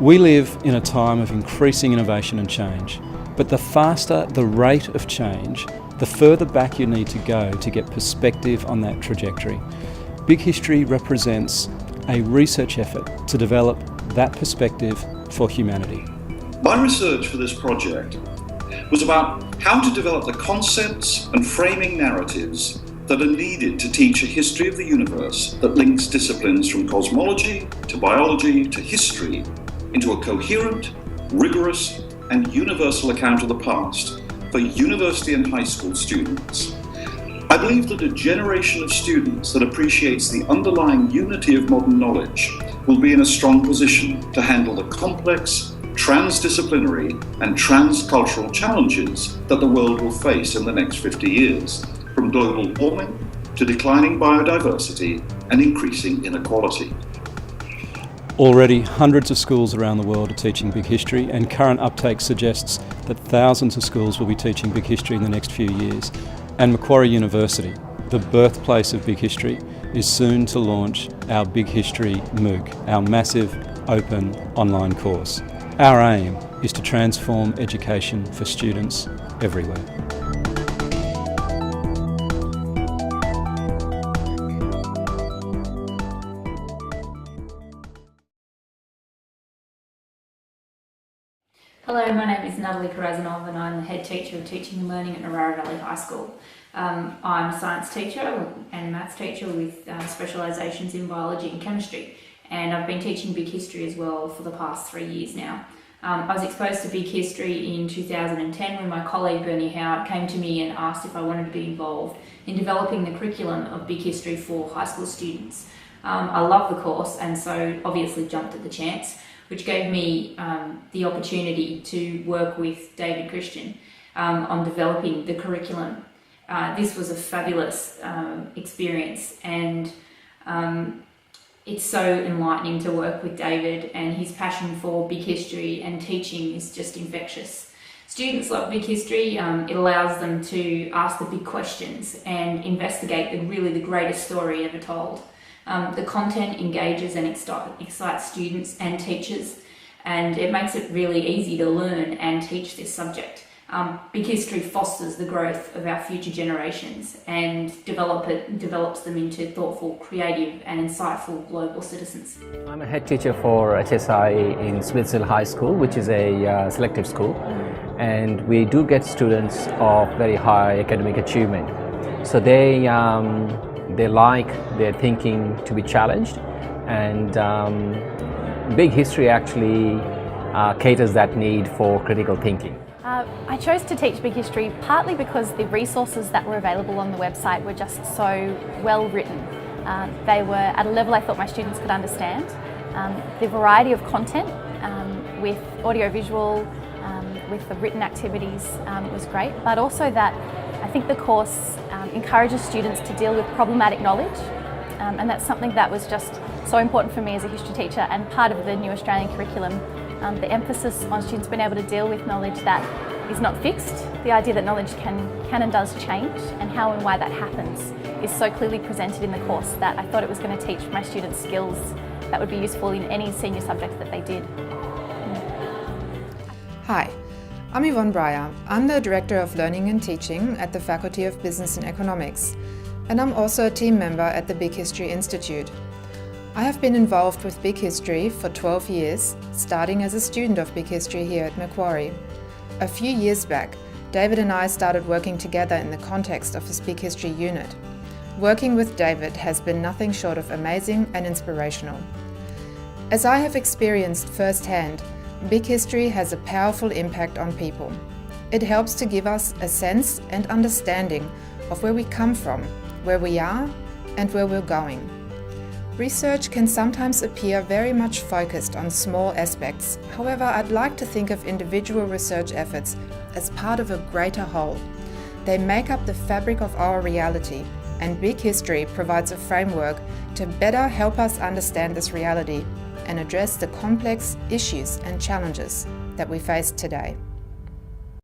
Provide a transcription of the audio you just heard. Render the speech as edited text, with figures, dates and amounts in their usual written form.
We live in a time of increasing innovation and change, but the faster the rate of change, the further back you need to go to get perspective on that trajectory. Big History represents a research effort to develop that perspective for humanity. My research for this project was about how to develop the concepts and framing narratives that are needed to teach a history of the universe that links disciplines from cosmology to biology to history into a coherent, rigorous, and universal account of the past for university and high school students. I believe that a generation of students that appreciates the underlying unity of modern knowledge will be in a strong position to handle the complex, transdisciplinary and transcultural challenges that the world will face in the next 50 years, from global warming to declining biodiversity and increasing inequality. Already, hundreds of schools around the world are teaching Big History, and current uptake suggests that thousands of schools will be teaching Big History in the next few years. And Macquarie University, the birthplace of Big History, is soon to launch our Big History MOOC, our massive open online course. Our aim is to transform education for students everywhere. Hello, my name is Natalie Karazanov and I'm the head teacher of Teaching and Learning at Narara Valley High School. I'm a science teacher and maths teacher with specialisations in biology and chemistry, and I've been teaching Big History as well for the past 3 years now. I was exposed to Big History in 2010 when my colleague Bernie Howard came to me and asked if I wanted to be involved in developing the curriculum of Big History for high school students. I love the course and so obviously jumped at the chance, which gave me the opportunity to work with David Christian on developing the curriculum. This was a fabulous experience, and it's so enlightening to work with David, and his passion for Big History and teaching is just infectious. Students love Big History. It allows them to ask the big questions and investigate the greatest story ever told. The content engages and excites students and teachers, and it makes it really easy to learn and teach this subject. Big History fosters the growth of our future generations and develops them into thoughtful, creative and insightful global citizens. I'm a head teacher for HSI in Smithsville High School, which is a selective school, and we do get students of very high academic achievement. So they like their thinking to be challenged, and Big History actually caters that need for critical thinking. I chose to teach Big History partly because the resources that were available on the website were just so well written. They were at a level I thought my students could understand. The variety of content with audiovisual, with the written activities was great, but also that I think the course encourages students to deal with problematic knowledge, and that's something that was just so important for me as a history teacher and part of the new Australian curriculum. The emphasis on students being able to deal with knowledge that is not fixed, the idea that knowledge can and does change, and how and why that happens is so clearly presented in the course that I thought it was going to teach my students skills that would be useful in any senior subject that they did. Hi, I'm Yvonne Breyer. I'm the Director of Learning and Teaching at the Faculty of Business and Economics, and I'm also a team member at the Big History Institute. I have been involved with Big History for 12 years, starting as a student of Big History here at Macquarie. A few years back, David and I started working together in the context of his Big History unit. Working with David has been nothing short of amazing and inspirational. As I have experienced firsthand, Big History has a powerful impact on people. It helps to give us a sense and understanding of where we come from, where we are, and where we're going. Research can sometimes appear very much focused on small aspects. However, I'd like to think of individual research efforts as part of a greater whole. They make up the fabric of our reality, and Big History provides a framework to better help us understand this reality and address the complex issues and challenges that we face today.